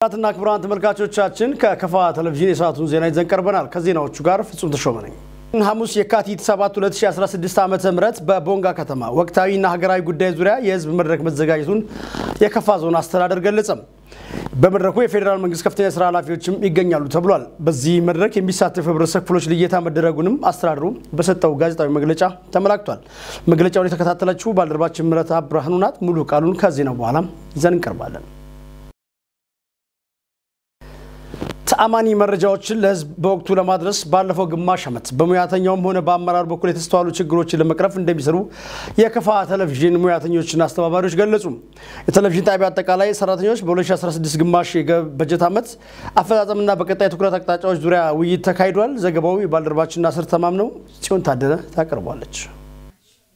አትና ክብራን ተመልካቾቻችን ከከፋ ቴሌቪዥን የሰዓቱን ዜና ይዘን ቀርበናል። ከዜናዎቹ ጋር ፍጹም ተሾመ ነኝ። ሐሙስ የካቲት 7 2016 ዓ.ም በቦንጋ ከተማ ወቅታዊና ሀገራዊ ጉዳይ ዙሪያ የህዝብ መድረክ መዘጋጀቱን የከፋ ዞን አስተዳደር ገለጸ። በመድረኩ የፌደራል መንግስት ከፍተኛ ስራ ኃላፊዎችም ይገኛሉ ተብሏል። በዚህ መድረክ የሚሳተፉ ህብረተሰብ ክፍሎች ልየታ መደረጉንም አስተዳደሩ በሰጠው ጋዜጣዊ መግለጫ ተመላክቷል። መግለጫውን የተከታተለችው ባልደረባችን ምረታ ብርሃኑ ናት። ሙሉ ቃሉን ከዜናው በኋላ ይዘን እንቀርባለን። ተአማኒ መረጃዎችን ለህዝብ በወቅቱ ለማድረስ ባለፈው ግማሽ ዓመት በሙያተኛውም ሆነ በአመራር በኩል የተስተዋሉ ችግሮችን ለመቅረፍ እንደሚሰሩ የከፋ ቴሌቪዥን ሙያተኞችና አስተባባሪዎች ገለጹ። የቴሌቪዥን ጣቢያው አጠቃላይ ሰራተኞች በ2016 ግማሽ በጀት ዓመት አፈጻጸምና በቀጣይ ትኩረት አቅጣጫዎች ዙሪያ ውይይት ተካሂዷል። ዘገባው ባልደረባችንና ስር ተማምነው ጽዮን ታደለ ታቀርባለች።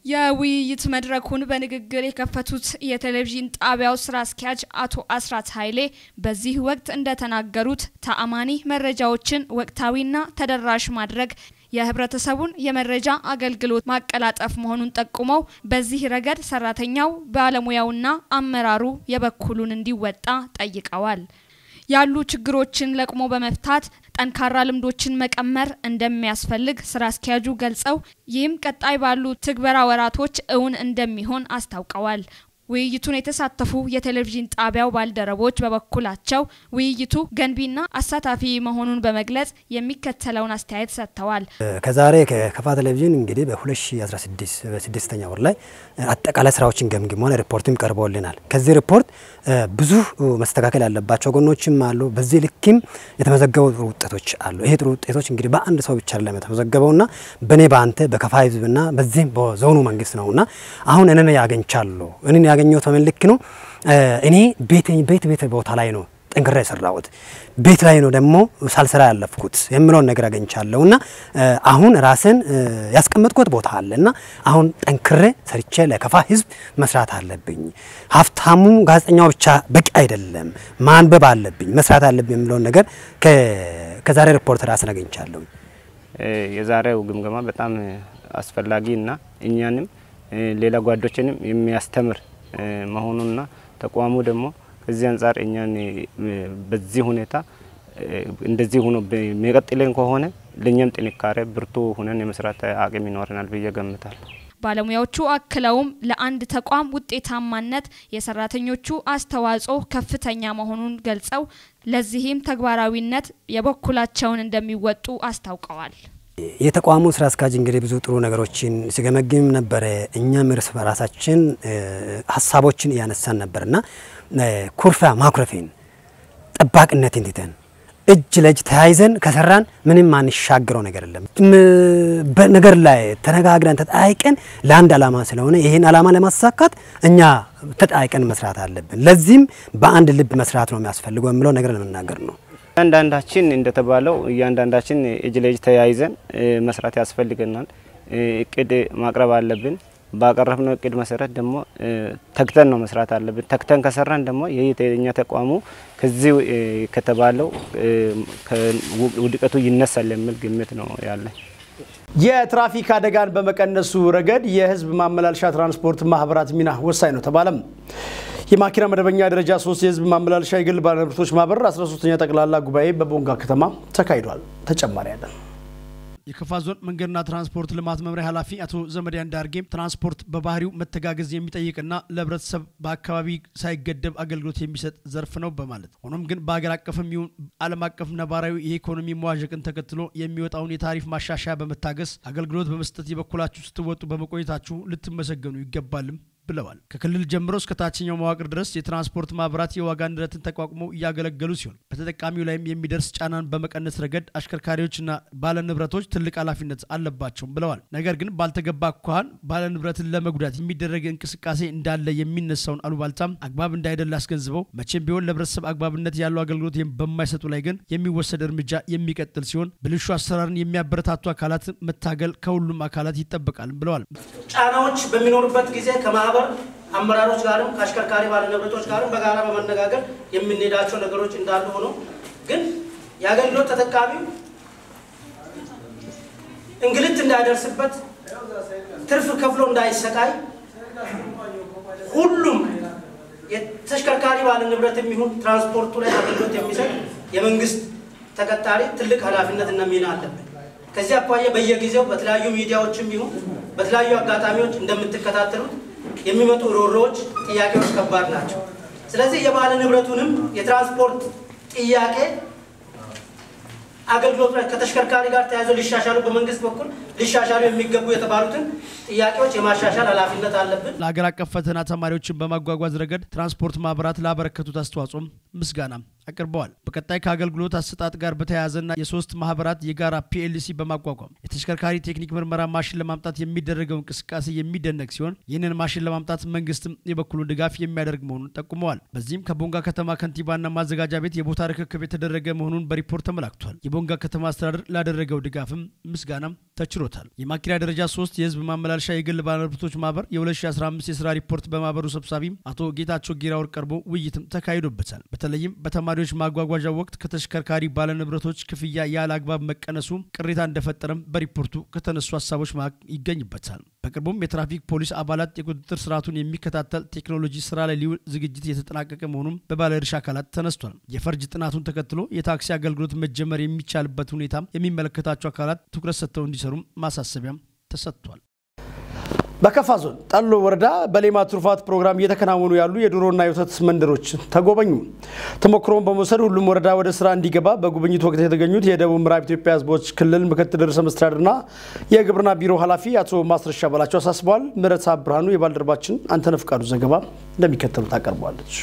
የውይይት መድረኩን በንግግር የከፈቱት የቴሌቪዥን ጣቢያው ስራ አስኪያጅ አቶ አስራት ኃይሌ በዚህ ወቅት እንደተናገሩት ተአማኒ መረጃዎችን ወቅታዊና ተደራሽ ማድረግ የህብረተሰቡን የመረጃ አገልግሎት ማቀላጠፍ መሆኑን ጠቁመው በዚህ ረገድ ሰራተኛው ባለሙያውና አመራሩ የበኩሉን እንዲወጣ ጠይቀዋል። ያሉ ችግሮችን ለቅሞ በመፍታት ጠንካራ ልምዶችን መቀመር እንደሚያስፈልግ ስራ አስኪያጁ ገልጸው ይህም ቀጣይ ባሉ ትግበራ ወራቶች እውን እንደሚሆን አስታውቀዋል። ውይይቱን የተሳተፉ የቴሌቪዥን ጣቢያው ባልደረቦች በበኩላቸው ውይይቱ ገንቢና አሳታፊ መሆኑን በመግለጽ የሚከተለውን አስተያየት ሰጥተዋል። ከዛሬ ከከፋ ቴሌቪዥን እንግዲህ በ2016 በ6ኛ ወር ላይ አጠቃላይ ስራዎችን ገምግመን ሪፖርትም ቀርቦልናል። ከዚህ ሪፖርት ብዙ መስተካከል ያለባቸው ጎኖችም አሉ። በዚህ ልክም የተመዘገቡ ጥሩ ውጤቶች አሉ። ይሄ ጥሩ ውጤቶች እንግዲህ በአንድ ሰው ብቻ ላይ የተመዘገበውና በኔ ባንተ በከፋ ህዝብና በዚህ በዞኑ መንግስት ነውና አሁን እኔን ያገኝቻለሁ እኔን ያገኘው ተመልክ ነው። እኔ ቤት ቦታ ላይ ነው ጠንክሬ ሰራሁት። ቤት ላይ ነው ደግሞ ሳልሰራ ያለፍኩት የምለውን ነገር አገኝቻለሁና አሁን ራስን ያስቀመጥኩት ቦታ አለና አሁን ጠንክሬ ሰርቼ ለከፋ ህዝብ መስራት አለብኝ። ሀፍታሙ ጋዜጠኛው ብቻ በቂ አይደለም፣ ማንበብ አለብኝ፣ መስራት አለብኝ የምለውን ነገር ከዛሬ ሪፖርት ራስን አገኝቻለሁ። የዛሬው ግምገማ በጣም አስፈላጊና እኛንም ሌላ ጓዶችንም የሚያስተምር መሆኑንና ተቋሙ ደግሞ ከዚህ አንፃር እኛን በዚህ ሁኔታ እንደዚህ ሆኖ በሚቀጥለን ከሆነ ለኛም ጥንካሬ ብርቱ ሆነን የመስራት አቅም ይኖርናል ብዬ ገምታለሁ። ባለሙያዎቹ አክለውም ለአንድ ተቋም ውጤታማነት የሰራተኞቹ አስተዋጽኦ ከፍተኛ መሆኑን ገልጸው ለዚህም ተግባራዊነት የበኩላቸውን እንደሚወጡ አስታውቀዋል። የተቋሙ ስራ አስኪያጅ እንግዲህ ብዙ ጥሩ ነገሮችን ሲገመግም ነበር። እኛም እርስ በራሳችን ሐሳቦችን ያነሳን ነበርና ኩርፊያ ማኩረፌን ጠባቅነትን ትተን እጅ ለእጅ ተያይዘን ከሰራን ምንም ማንሻገረው ነገር የለም። በነገር ላይ ተነጋግረን ተጣይቀን ለአንድ አላማ ስለሆነ ይሄን አላማ ለማሳካት እኛ ተጣይቀን መስራት አለብን። ለዚህም በአንድ ልብ መስራት ነው የሚያስፈልገው የምለው ነገር ለመናገር ነው። አንዳንዳችን እንደተባለው ያንዳንዳችን እጅ ለእጅ ተያይዘን መስራት ያስፈልገናል። እቅድ ማቅረብ አለብን። ባቀረብነው እቅድ መሰረት ደግሞ ተግተን ነው መስራት አለብን። ተግተን ከሰራን ደግሞ የኛ ተቋሙ ከዚህ ከተባለው ውድቀቱ ይነሳል የሚል ግምት ነው ያለ። የትራፊክ አደጋን በመቀነሱ ረገድ የህዝብ ማመላለሻ ትራንስፖርት ማህበራት ሚና ወሳኝ ነው ተባለም። የማኪና መደበኛ ደረጃ 3 የህዝብ ማመላለሻ የግል ባለንብረቶች ማህበር 13ኛ ጠቅላላ ጉባኤ በቦንጋ ከተማ ተካሂዷል። ተጨማሪ ያለ የከፋ ዞን መንገድና ትራንስፖርት ልማት መምሪያ ኃላፊ አቶ ዘመዲያን ዳርጌም ትራንስፖርት በባህሪው መተጋገዝ የሚጠይቅና ለህብረተሰብ በአካባቢ ሳይገደብ አገልግሎት የሚሰጥ ዘርፍ ነው በማለት ሆኖም ግን በአገር አቀፍም ይሁን ዓለም አቀፍ ነባራዊ የኢኮኖሚ መዋዠቅን ተከትሎ የሚወጣውን የታሪፍ ማሻሻያ በመታገስ አገልግሎት በመስጠት የበኩላችሁ ስትወጡ በመቆየታችሁ ልትመሰገኑ ይገባልም ብለዋል። ከክልል ጀምሮ እስከ ታችኛው መዋቅር ድረስ የትራንስፖርት ማህበራት የዋጋ ንረትን ተቋቁመው ያገለገሉ ሲሆን በተጠቃሚው ላይም የሚደርስ ጫናን በመቀነስ ረገድ አሽከርካሪዎችና ባለንብረቶች ትልቅ ኃላፊነት አለባቸው ብለዋል። ነገር ግን ባልተገባ አኳኋን ባለንብረትን ለመጉዳት የሚደረግ እንቅስቃሴ እንዳለ የሚነሳውን አሉባልታም አግባብ እንዳይደለ አስገንዝበው መቼም ቢሆን ለህብረተሰብ አግባብነት ያለው አገልግሎት በማይሰጡ ላይ ግን የሚወሰድ እርምጃ የሚቀጥል ሲሆን ብልሹ አሰራርን የሚያበረታቱ አካላት መታገል ከሁሉም አካላት ይጠበቃል ብለዋል። ጫናዎች በሚኖርበት ጊዜ ከማህበር አመራሮች ጋርም ከአሽከርካሪ ባለንብረቶች ጋርም በጋራ በመነጋገር የምንሄዳቸው ነገሮች እንዳሉ ሆኖ ግን የአገልግሎት ተጠቃሚው እንግልት እንዳይደርስበት ትርፍ ከፍሎ እንዳይሰቃይ ሁሉም የተሽከርካሪ ባለ ንብረትም ይሁን ትራንስፖርቱ ላይ አገልግሎት የሚሰጥ የመንግስት ተቀጣሪ ትልቅ ኃላፊነትና ሚና አለበት። ከዚህ አኳያ በየጊዜው በተለያዩ ሚዲያዎችም ይሁን በተለያዩ አጋጣሚዎች እንደምትከታተሉት የሚመጡ ሮሮዎች ጥያቄዎች ከባድ ናቸው። ስለዚህ የባለ ንብረቱንም የትራንስፖርት ጥያቄ አገልግሎት ላይ ከተሽከርካሪ ጋር ተያይዞ ሊሻሻሉ በመንግስት በኩል ሊሻሻሉ የሚገቡ የተባሉትን ጥያቄዎች የማሻሻል ኃላፊነት አለብን። ለሀገር አቀፍ ፈተና ተማሪዎችን በማጓጓዝ ረገድ ትራንስፖርት ማህበራት ላበረከቱት አስተዋጽኦ ምስጋና አቅርበዋል። በቀጣይ ከአገልግሎት አሰጣጥ ጋር በተያያዘና የሶስት ማህበራት የጋራ PLC በማቋቋም የተሽከርካሪ ቴክኒክ ምርመራ ማሽን ለማምጣት የሚደረገው እንቅስቃሴ የሚደነቅ ሲሆን ይህንን ማሽን ለማምጣት መንግስትም የበኩሉን ድጋፍ የሚያደርግ መሆኑን ጠቁመዋል። በዚህም ከቦንጋ ከተማ ከንቲባና ማዘጋጃ ቤት የቦታ ርክክብ የተደረገ መሆኑን በሪፖርት ተመላክቷል። የቦንጋ ከተማ አስተዳደር ላደረገው ድጋፍም ምስጋና ተችሮታል። የማኪራ ደረጃ 3 የህዝብ ማመላለሻ የግል ባለንብረቶች ማህበር የ2015 የስራ ሪፖርት በማህበሩ ሰብሳቢ አቶ ጌታቸው ጊራወር ቀርቦ ውይይትም ተካሂዶበታል። በተለይም በተማሪዎች ማጓጓዣ ወቅት ከተሽከርካሪ ባለንብረቶች ክፍያ ያለ አግባብ መቀነሱ ቅሬታ እንደፈጠረም በሪፖርቱ ከተነሱ ሀሳቦች ይገኝበታል። በቅርቡም የትራፊክ ፖሊስ አባላት የቁጥጥር ስርዓቱን የሚከታተል ቴክኖሎጂ ስራ ላይ ሊውል ዝግጅት የተጠናቀቀ መሆኑን በባለድርሻ አካላት ተነስቷል። የፈርጅ ጥናቱን ተከትሎ የታክሲ አገልግሎት መጀመር የሚቻልበት ሁኔታ የሚመለከታቸው አካላት ትኩረት ሰጥተው እንዲሰሩ ማሳሰቢያም ተሰጥቷል። በከፋ ዞን ጠሎ ወረዳ በሌማት ትሩፋት ፕሮግራም እየተከናወኑ ያሉ የዶሮና የወተት መንደሮች ተጎበኙ። ተሞክሮን በመውሰድ ሁሉም ወረዳ ወደ ስራ እንዲገባ በጉብኝቱ ወቅት የተገኙት የደቡብ ምዕራብ ኢትዮጵያ ህዝቦች ክልል ምክትል ርዕሰ መስተዳድርና የግብርና ቢሮ ኃላፊ አቶ ማስረሻ በላቸው አሳስበዋል። ምረታ ብርሃኑ የባልደረባችን አንተነህ ፍቃዱ ዘገባ እንደሚከተሉት አቀርባለች።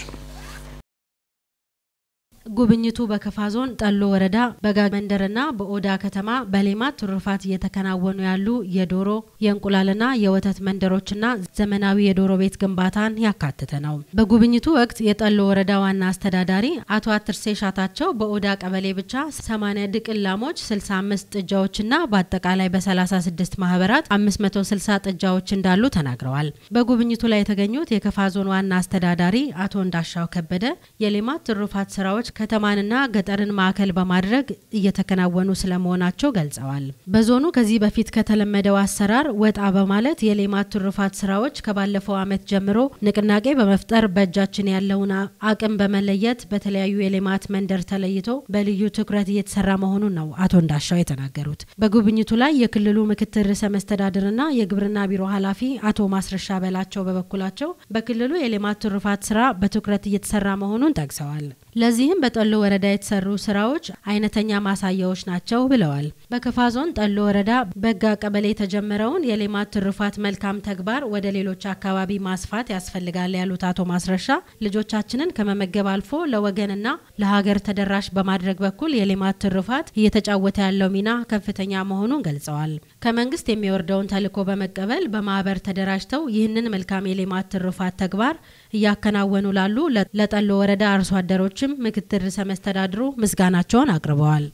ጉብኝቱ በከፋ ዞን ጠሎ ወረዳ በጋግ መንደርና በኦዳ ከተማ በሌማት ትሩፋት እየተከናወኑ ያሉ የዶሮ የእንቁላልና የወተት መንደሮችና ዘመናዊ የዶሮ ቤት ግንባታን ያካተተ ነው። በጉብኝቱ ወቅት የጠሎ ወረዳ ዋና አስተዳዳሪ አቶ አትርሴ ሻታቸው በኦዳ ቀበሌ ብቻ 80 ድቅል ላሞች፣ 65 ጥጃዎችና በአጠቃላይ በ36 ማህበራት 560 ጥጃዎች እንዳሉ ተናግረዋል። በጉብኝቱ ላይ የተገኙት የከፋ ዞን ዋና አስተዳዳሪ አቶ እንዳሻው ከበደ የሌማት ትሩፋት ስራዎች ከተማንና ገጠርን ማዕከል በማድረግ እየተከናወኑ ስለመሆናቸው ገልጸዋል። በዞኑ ከዚህ በፊት ከተለመደው አሰራር ወጣ በማለት የሌማት ትሩፋት ስራዎች ከባለፈው ዓመት ጀምሮ ንቅናቄ በመፍጠር በእጃችን ያለውን አቅም በመለየት በተለያዩ የሌማት መንደር ተለይቶ በልዩ ትኩረት እየተሰራ መሆኑን ነው አቶ እንዳሻው የተናገሩት። በጉብኝቱ ላይ የክልሉ ምክትል ርዕሰ መስተዳድርና የግብርና ቢሮ ኃላፊ አቶ ማስረሻ በላቸው በበኩላቸው በክልሉ የሌማት ትሩፋት ስራ በትኩረት እየተሰራ መሆኑን ጠቅሰዋል። ለዚህም በጠሎ ወረዳ የተሰሩ ስራዎች አይነተኛ ማሳያዎች ናቸው ብለዋል። በከፋ ዞን ጠሎ ወረዳ በጋ ቀበሌ የተጀመረውን የሌማት ትሩፋት መልካም ተግባር ወደ ሌሎች አካባቢ ማስፋት ያስፈልጋል ያሉት አቶ ማስረሻ ልጆቻችንን ከመመገብ አልፎ ለወገንና ለሀገር ተደራሽ በማድረግ በኩል የሌማት ትሩፋት እየተጫወተ ያለው ሚና ከፍተኛ መሆኑን ገልጸዋል። ከመንግስት የሚወርደውን ተልዕኮ በመቀበል በማህበር ተደራጅተው ይህንን መልካም የሌማት ትሩፋት ተግባር እያከናወኑ ላሉ ለጠሎ ወረዳ አርሶ አደሮች ምክትል ርዕሰ መስተዳድሩ ምስጋናቸውን አቅርበዋል።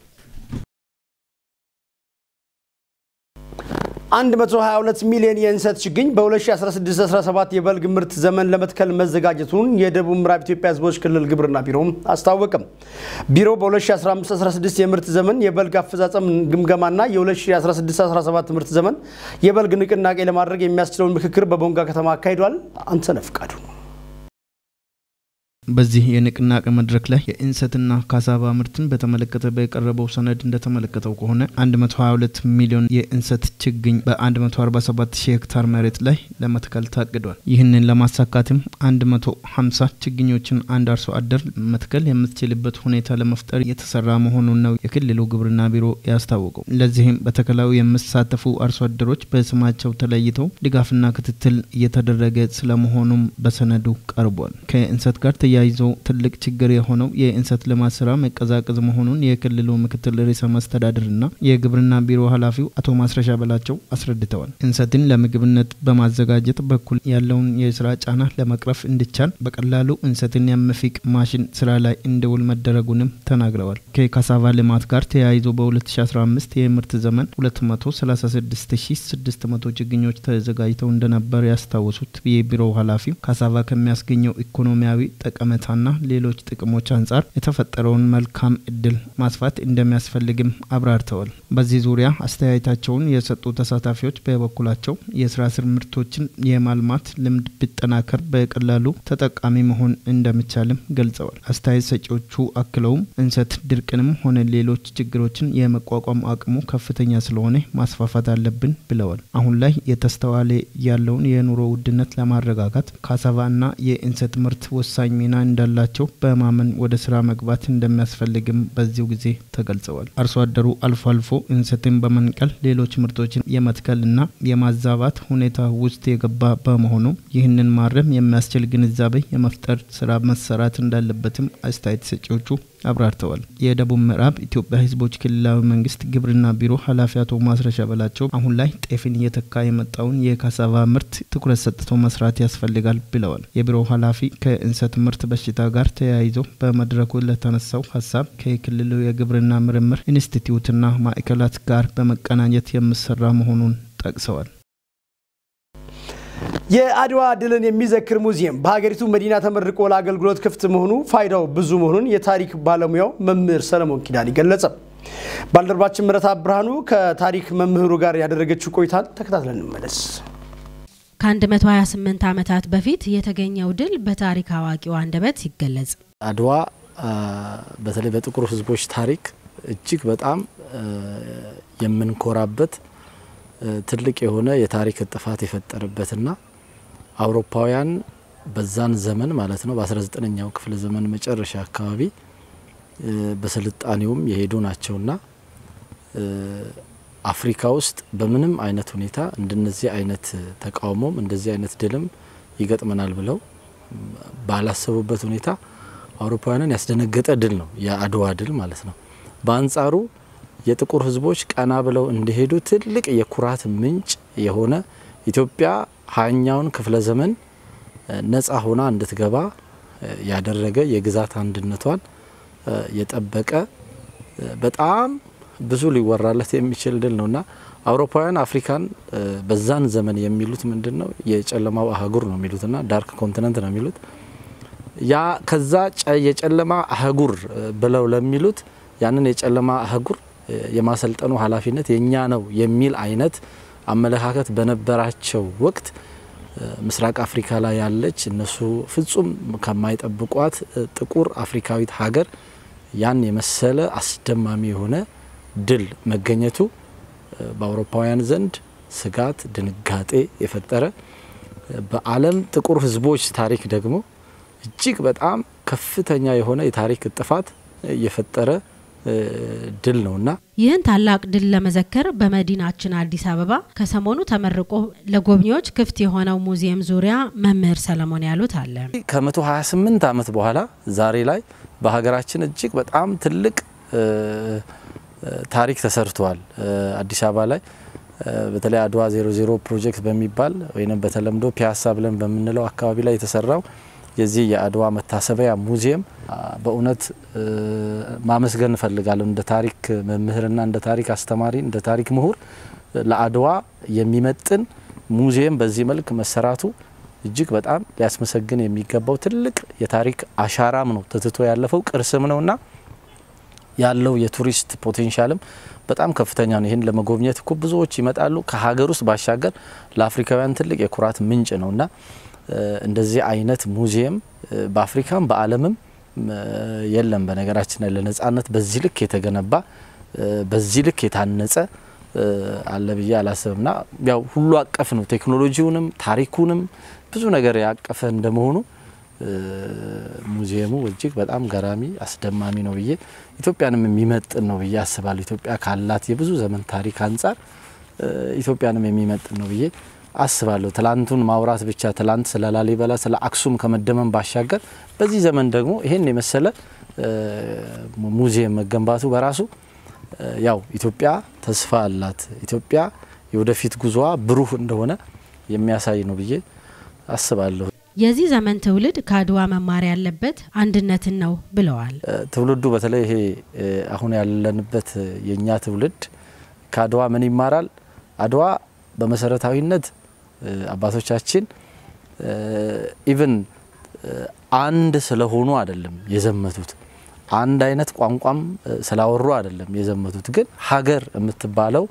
122 ሚሊዮን የእንሰት ችግኝ በ2016-17 የበልግ ምርት ዘመን ለመትከል መዘጋጀቱን የደቡብ ምዕራብ ኢትዮጵያ ህዝቦች ክልል ግብርና ቢሮ አስታወቀ። ቢሮ በ2015-16 የምርት ዘመን የበልግ አፈጻጸም ግምገማና የ2016-17 ምርት ዘመን የበልግ ንቅናቄ ለማድረግ የሚያስችለውን ምክክር በቦንጋ ከተማ አካሂዷል። አንተነህ ፍቃዱ በዚህ የንቅናቄ መድረክ ላይ የእንሰትና ካሳባ ምርትን በተመለከተ በቀረበው ሰነድ እንደተመለከተው ከሆነ 122 ሚሊዮን የእንሰት ችግኝ በ147 ሺህ ሄክታር መሬት ላይ ለመትከል ታቅዷል። ይህንን ለማሳካትም 150 ችግኞችን አንድ አርሶ አደር መትከል የምትችልበት ሁኔታ ለመፍጠር የተሰራ መሆኑን ነው የክልሉ ግብርና ቢሮ ያስታወቀው። ለዚህም በተከላው የሚሳተፉ አርሶ አደሮች በስማቸው ተለይተው ድጋፍና ክትትል እየተደረገ ስለመሆኑም በሰነዱ ቀርቧል። ከእንሰት ጋር ያይዞ ትልቅ ችግር የሆነው የእንሰት ልማት ስራ መቀዛቀዝ መሆኑን የክልሉ ምክትል ርዕሰ መስተዳድርና የግብርና ቢሮ ኃላፊው አቶ ማስረሻ በላቸው አስረድተዋል። እንሰትን ለምግብነት በማዘጋጀት በኩል ያለውን የስራ ጫና ለመቅረፍ እንዲቻል በቀላሉ እንሰትን የሚፈቅ ማሽን ስራ ላይ እንዲውል መደረጉንም ተናግረዋል። ከካሳቫ ልማት ጋር ተያይዞ በ2015 የምርት ዘመን 236600 ችግኞች ተዘጋጅተው እንደነበር ያስታወሱት የቢሮው ኃላፊው ካሳቫ ከሚያስገኘው ኢኮኖሚያዊ ጠቀሜታ ጠቀሜታና ሌሎች ጥቅሞች አንጻር የተፈጠረውን መልካም እድል ማስፋት እንደሚያስፈልግም አብራርተዋል። በዚህ ዙሪያ አስተያየታቸውን የሰጡ ተሳታፊዎች በበኩላቸው የስራ ስር ምርቶችን የማልማት ልምድ ቢጠናከር በቀላሉ ተጠቃሚ መሆን እንደሚቻልም ገልጸዋል። አስተያየት ሰጪዎቹ አክለውም እንሰት ድርቅንም ሆነ ሌሎች ችግሮችን የመቋቋም አቅሙ ከፍተኛ ስለሆነ ማስፋፋት አለብን ብለዋል። አሁን ላይ የተስተዋለ ያለውን የኑሮ ውድነት ለማረጋጋት ካሳቫና የእንሰት ምርት ወሳኝ ሚና እንዳላቸው በማመን ወደ ስራ መግባት እንደሚያስፈልግም በዚሁ ጊዜ ተገልጸዋል። አርሶ አደሩ አልፎ አልፎ እንሰትን በመንቀል ሌሎች ምርቶችን የመትከልና የማዛባት ሁኔታ ውስጥ የገባ በመሆኑ ይህንን ማረም የሚያስችል ግንዛቤ የመፍጠር ስራ መሰራት እንዳለበትም አስተያየት ሰጪዎቹ አብራርተዋል። የደቡብ ምዕራብ ኢትዮጵያ ህዝቦች ክልላዊ መንግስት ግብርና ቢሮ ኃላፊ አቶ ማስረሻ በላቸው አሁን ላይ ጤፍን እየተካ የመጣውን የካሳቫ ምርት ትኩረት ሰጥቶ መስራት ያስፈልጋል ብለዋል። የቢሮ ኃላፊ ከእንሰት ምርት በሽታ ጋር ተያይዞ በመድረኩ ለተነሳው ሀሳብ ከክልሉ የግብርና ምርምር ኢንስቲትዩትና ማዕከላት ጋር በመቀናኘት የሚሰራ መሆኑን ጠቅሰዋል። የአድዋ ድልን የሚዘክር ሙዚየም በሀገሪቱ መዲና ተመርቆ ለአገልግሎት ክፍት መሆኑ ፋይዳው ብዙ መሆኑን የታሪክ ባለሙያው መምህር ሰለሞን ኪዳን ገለጸ። ባልደረባችን ምረታ ብርሃኑ ከታሪክ መምህሩ ጋር ያደረገችው ቆይታ ተከታትለን እንመለስ። ከ128 ዓመታት በፊት የተገኘው ድል በታሪክ አዋቂው አንደበት ይገለጽ። አድዋ በተለይ በጥቁር ህዝቦች ታሪክ እጅግ በጣም የምንኮራበት ትልቅ የሆነ የታሪክ ጥፋት የፈጠረበትና አውሮፓውያን በዛን ዘመን ማለት ነው በ19ኛው ክፍለ ዘመን መጨረሻ አካባቢ በስልጣኔውም የሄዱ ናቸውና አፍሪካ ውስጥ በምንም አይነት ሁኔታ እንደነዚህ አይነት ተቃውሞም እንደዚህ አይነት ድልም ይገጥመናል ብለው ባላሰቡበት ሁኔታ አውሮፓውያንን ያስደነገጠ ድል ነው የአድዋ ድል ማለት ነው። በአንጻሩ የጥቁር ህዝቦች ቀና ብለው እንደሄዱ ትልቅ የኩራት ምንጭ የሆነ ኢትዮጵያ 20ኛውን ክፍለ ዘመን ነፃ ሆና እንድትገባ ያደረገ የግዛት አንድነቷን የጠበቀ በጣም ብዙ ሊወራለት የሚችል ድል ነውና አውሮፓውያን አፍሪካን በዛን ዘመን የሚሉት ምንድነው የጨለማው አህጉር ነው የሚሉትና ዳርክ ኮንቲኔንት ነው የሚሉት። ያ ከዛ የጨለማ አህጉር ብለው ለሚሉት ያንን የጨለማ አህጉር የማሰልጠኑ ኃላፊነት የኛ ነው የሚል አይነት አመለካከት በነበራቸው ወቅት ምስራቅ አፍሪካ ላይ ያለች እነሱ ፍጹም ከማይጠብቋት ጥቁር አፍሪካዊት ሀገር ያን የመሰለ አስደማሚ የሆነ ድል መገኘቱ በአውሮፓውያን ዘንድ ስጋት ድንጋጤ የፈጠረ በዓለም ጥቁር ህዝቦች ታሪክ ደግሞ እጅግ በጣም ከፍተኛ የሆነ የታሪክ ጥፋት የፈጠረ ድል ነውና ይህን ታላቅ ድል ለመዘከር በመዲናችን አዲስ አበባ ከሰሞኑ ተመርቆ ለጎብኚዎች ክፍት የሆነው ሙዚየም ዙሪያ መምህር ሰለሞን ያሉት አለ። ከ128 ዓመት በኋላ ዛሬ ላይ በሀገራችን እጅግ በጣም ትልቅ ታሪክ ተሰርቷል። አዲስ አበባ ላይ በተለይ አድዋ 00 ፕሮጀክት በሚባል ወይንም በተለምዶ ፒያሳ ብለን በመንለው አካባቢ ላይ የተሰራው የዚህ የአድዋ መታሰቢያ ሙዚየም በእውነት ማመስገን ፈልጋለሁ። እንደ ታሪክ መምህርና እንደ ታሪክ አስተማሪ እንደ ታሪክ ምሁር ለአድዋ የሚመጥን ሙዚየም በዚህ መልክ መሰራቱ እጅግ በጣም ሊያስመሰግን የሚገባው ትልቅ የታሪክ አሻራም ነው ተትቶ ያለፈው ቅርስም ነውና ያለው የቱሪስት ፖቴንሻልም በጣም ከፍተኛ ነው። ይሄን ለመጎብኘት እኮ ብዙዎች ይመጣሉ ከሀገር ውስጥ ባሻገር ለአፍሪካውያን ትልቅ የኩራት ምንጭ ነውና እንደዚህ አይነት ሙዚየም በአፍሪካም በዓለምም የለም። በነገራችን ላይ ለነጻነት በዚህ ልክ የተገነባ በዚህ ልክ የታነጸ አለ ብዬ አላሰብና ያው ሁሉ አቀፍ ነው። ቴክኖሎጂውንም ታሪኩንም ብዙ ነገር ያቀፈ እንደመሆኑ ሙዚየሙ እጅግ በጣም ገራሚ አስደማሚ ነው ብዬ ኢትዮጵያንም የሚመጥን ነው ብዬ አስባለሁ። ኢትዮጵያ ካላት የብዙ ዘመን ታሪክ አንፃር ኢትዮጵያንም የሚመጥን ነው ብዬ አስባለሁ። ትላንቱን ማውራት ብቻ ትላንት ስለ ላሊበላ ስለ አክሱም ከመደመን ባሻገር በዚህ ዘመን ደግሞ ይሄን የመሰለ ሙዚየም መገንባቱ በራሱ ያው ኢትዮጵያ ተስፋ አላት፣ ኢትዮጵያ የወደፊት ጉዞዋ ብሩህ እንደሆነ የሚያሳይ ነው ብዬ አስባለሁ። የዚህ ዘመን ትውልድ ከአድዋ መማር ያለበት አንድነትን ነው ብለዋል። ትውልዱ በተለይ ይሄ አሁን ያለንበት የኛ ትውልድ ከአድዋ ምን ይማራል? አድዋ በመሰረታዊነት አባቶቻችን ኢቭን አንድ ስለሆኑ አይደለም የዘመቱት አንድ አይነት ቋንቋም ስላወሩ አይደለም የዘመቱት ግን ሀገር የምትባለው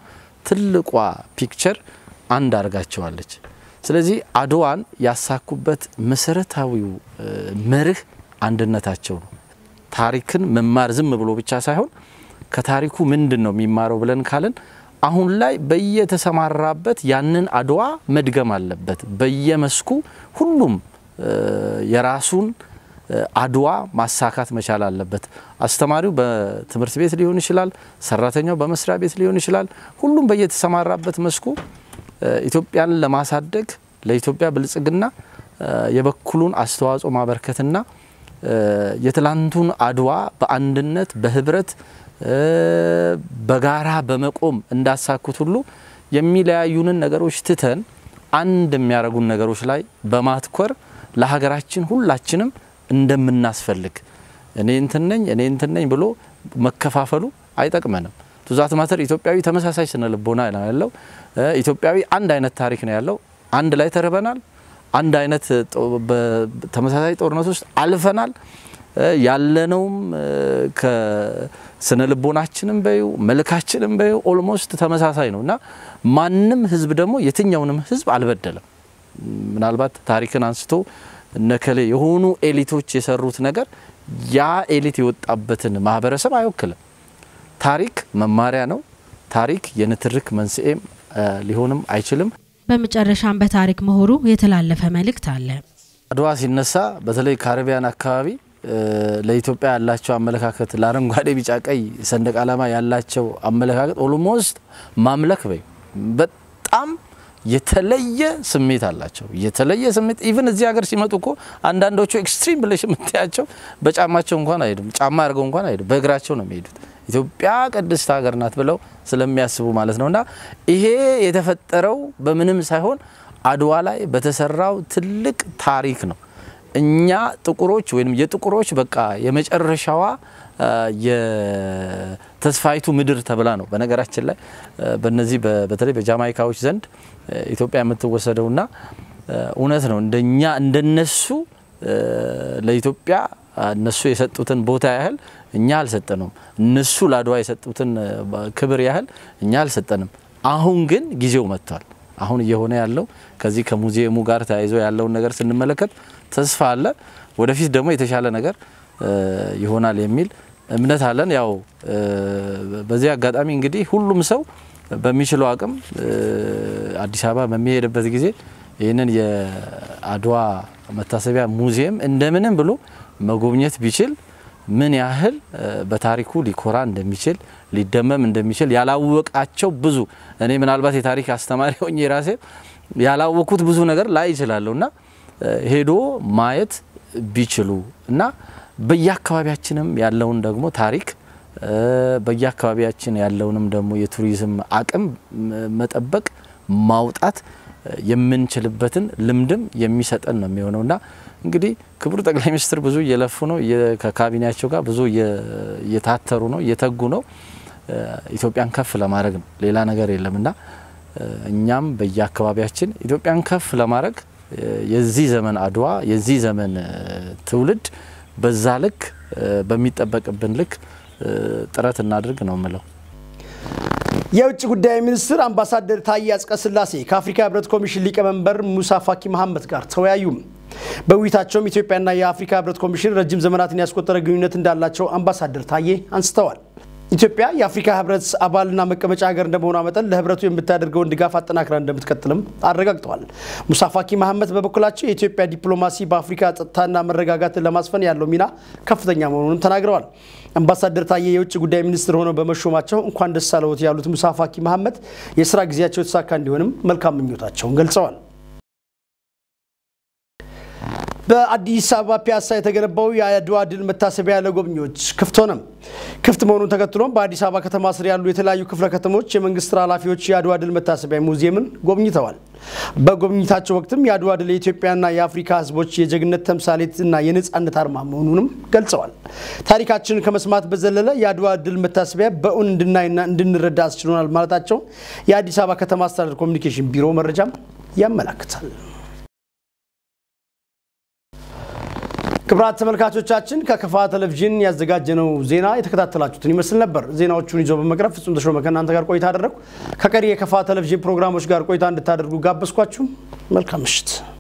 ትልቋ ፒክቸር አንድ አርጋቸዋለች ስለዚህ አድዋን ያሳኩበት መሰረታዊው መርህ አንድነታቸው ነው ታሪክን መማር ዝም ብሎ ብቻ ሳይሆን ከታሪኩ ምንድነው የሚማረው ብለን ካለን አሁን ላይ በየተሰማራበት ያንን አድዋ መድገም አለበት በየመስኩ ሁሉም የራሱን አድዋ ማሳካት መቻል አለበት አስተማሪው በትምህርት ቤት ሊሆን ይችላል ሰራተኛው በመስሪያ ቤት ሊሆን ይችላል ሁሉም በየተሰማራበት መስኩ ኢትዮጵያን ለማሳደግ ለኢትዮጵያ ብልጽግና የበኩሉን አስተዋጽኦ ማበርከትና የትላንቱን አድዋ በአንድነት በህብረት በጋራ በመቆም እንዳሳኩት ሁሉ የሚለያዩንን ነገሮች ትተን አንድ የሚያረጉን ነገሮች ላይ በማትኮር ለሀገራችን ሁላችንም እንደምናስፈልግ እኔ እንትን ነኝ ብሎ መከፋፈሉ አይጠቅመንም ቱዛት ማተር ኢትዮጵያዊ ተመሳሳይ ስነልቦና ያለው ኢትዮጵያዊ አንድ አይነት ታሪክ ነው ያለው አንድ ላይ ተረበናል አንድ አይነት ተመሳሳይ ጦርነት ውስጥ አልፈናል ያለነውም ከስነልቦናችንም በዩ መልካችንም በዩ ኦልሞስት ተመሳሳይ ነውና ማንንም ህዝብ ደግሞ የትኛውንም ህዝብ አልበደለም ምናልባት ታሪክን አንስቶ ነከለ የሆኑ ኤሊቶች የሰሩት ነገር ያ ኤሊት የወጣበትን ማህበረሰብ አይወክልም ታሪክ መማሪያ ነው ታሪክ የንትርክ መንስኤም ሊሆንም አይችልም በመጨረሻም በታሪክ መሆሩ የተላለፈ መልእክት አለ አድዋ ሲነሳ በተለይ ካሪቢያን አካባቢ ለኢትዮጵያ ያላቸው አመለካከት ለአረንጓዴ ቢጫ ቀይ ሰንደቅ ዓላማ ያላቸው አመለካከት ኦልሞስት ማምለክ በጣም የተለየ ስሜት አላቸው የተለየ ስሜት ኢቭን እዚህ ሀገር ሲመጡኮ አንዳንዶቹ ኤክስትሪም ብለሽ ምትያቸው በጫማቸው እንኳን አይደለም ጫማ አርገው እንኳን አይደለም በእግራቸው ነው የሚሄዱት ኢትዮጵያ ቅድስት ሀገር ናት ብለው ስለሚያስቡ ማለት ነውና ይሄ የተፈጠረው በምንም ሳይሆን አድዋ ላይ በተሰራው ትልቅ ታሪክ ነው እኛ ጥቁሮች ወይንም የጥቁሮች በቃ የመጨረሻዋ የተስፋይቱ ምድር ተብላ ነው በነገራችን ላይ በእነዚህ በተለይ በጃማይካዎች ዘንድ ኢትዮጵያ የምትወሰደውና እውነት ነው እንደኛ እንደነሱ ለኢትዮጵያ እነሱ የሰጡትን ቦታ ያህል እኛ አልሰጠንም እነሱ ለአድዋ የሰጡትን ክብር ያህል እኛ አልሰጠንም አሁን ግን ጊዜው መጥቷል አሁን እየሆነ ያለው ከዚህ ከሙዚየሙ ጋር ተያይዞ ያለው ነገር ስንመለከት ተስፋ አለ ወደፊት ደግሞ የተሻለ ነገር ይሆናል የሚል እምነት አለን ያው በዚህ አጋጣሚ እንግዲህ ሁሉም ሰው በሚችለው አቅም አዲስ አበባ በሚሄድበት ጊዜ ይሄንን የአድዋ መታሰቢያ ሙዚየም እንደምንም ብሎ መጎብኘት ቢችል ምን ያህል በታሪኩ ሊኮራ እንደሚችል ሊደመም እንደሚችል ያላወቃቸው ብዙ እኔ ምናልባት የታሪክ አስተማሪ ሆኜ ራሴ ያላወቁት ብዙ ነገር ላይ ይችላልና ሄዶ ማየት ቢችሉ እና በየአካባቢያችንም ያለውን ደግሞ ታሪክ በየአካባቢያችን ያለውንም ደግሞ የቱሪዝም አቅም መጠበቅ ማውጣት የምንችልበትን ልምድም የሚሰጠን ነው የሚሆነውና እንግዲህ ክቡር ጠቅላይ ሚኒስትር ብዙ እየለፉ ነው ከካቢኔያቸው ጋር ብዙ እየታተሩ ነው እየተጉ ነው ኢትዮጵያን ከፍ ለማድረግ ነው ሌላ ነገር የለምና እኛም በየአካባቢያችን ኢትዮጵያን ከፍ ለማድረግ የዚህ ዘመን አድዋ የዚህ ዘመን ትውልድ በዛ ልክ በሚጠበቅብን ልክ ጥረት እናድርግ ነው ማለት የውጭ ጉዳይ ሚኒስትር አምባሳደር ታዬ አጽቀሥላሴ ከአፍሪካ ህብረት ኮሚሽን ሊቀመንበር ሙሳ ፋኪ መሐመድ ጋር ተወያዩ በውይይታቸውም ኢትዮጵያና የአፍሪካ ህብረት ኮሚሽን ረጅም ዘመናትን ያስቆጠረ ግንኙነት እንዳላቸው አምባሳደር ታዬ አንስተዋል ኢትዮጵያ የአፍሪካ ህብረት አባልና መቀመጫ ሀገር እንደመሆኗ መጠን ለህብረቱ የምታደርገውን ድጋፍ አጠናክራ እንደምትቀጥልም አረጋግጠዋል ሙሳ ፋኪ መሐመድ በበኩላቸው የኢትዮጵያ ዲፕሎማሲ በአፍሪካ ጸጥታና መረጋጋትን ለማስፈን ያለው ሚና ከፍተኛ መሆኑን ተናግረዋል አምባሳደር ታዬ የውጭ ጉዳይ ሚኒስትር ሆነው በመሾማቸው እንኳን ደስ አለዎት ያሉት ሙሳ ፋኪ መሐመድ የሥራ ጊዜያቸው ተሳካ እንዲሆንም መልካም ምኞታቸውን ገልጸዋል በአዲስ አበባ ፒያሳ የተገነባው የአድዋ ድል መታሰቢያ ለጎብኚዎች ክፍት ሆነ ክፍት መሆኑን ተከትሎም በአዲስ አበባ ከተማ ስር ያሉ የተለያዩ ክፍለ ከተሞች የመንግስት ኃላፊዎች የአድዋ ድል መታሰቢያ ሙዚየምን ጎብኝተዋል በጎብኝታቸው ወቅትም የአድዋ ድል የኢትዮጵያና የአፍሪካ ህዝቦች የጀግንነት ተምሳሌትና የነጻነት አርማ መሆኑንም ገልጸዋል ታሪካችንን ከመስማት በዘለለ የአድዋ ድል መታሰቢያ በእውን እንድናይና እንድንረዳ አስችሎናል ማለታቸው የአዲስ አበባ ከተማ አስተዳደር ኮሚኒኬሽን ቢሮ መረጃም ያመለክታል ክብራት ተመልካቾቻችን ከከፋ ቴሌቪዥን ያዘጋጀነው ዜና የተከታተላችሁትን ይመስል ነበር። ዜናዎቹን ይዞ በመቅረብ ፍጹም ተሾመ ከእናንተ ጋር ቆይታ አደረኩ። ከቀሪ የከፋ ቴሌቪዥን ፕሮግራሞች ጋር ቆይታ እንድታደርጉ ጋበዝኳችሁ። መልካም ምሽት።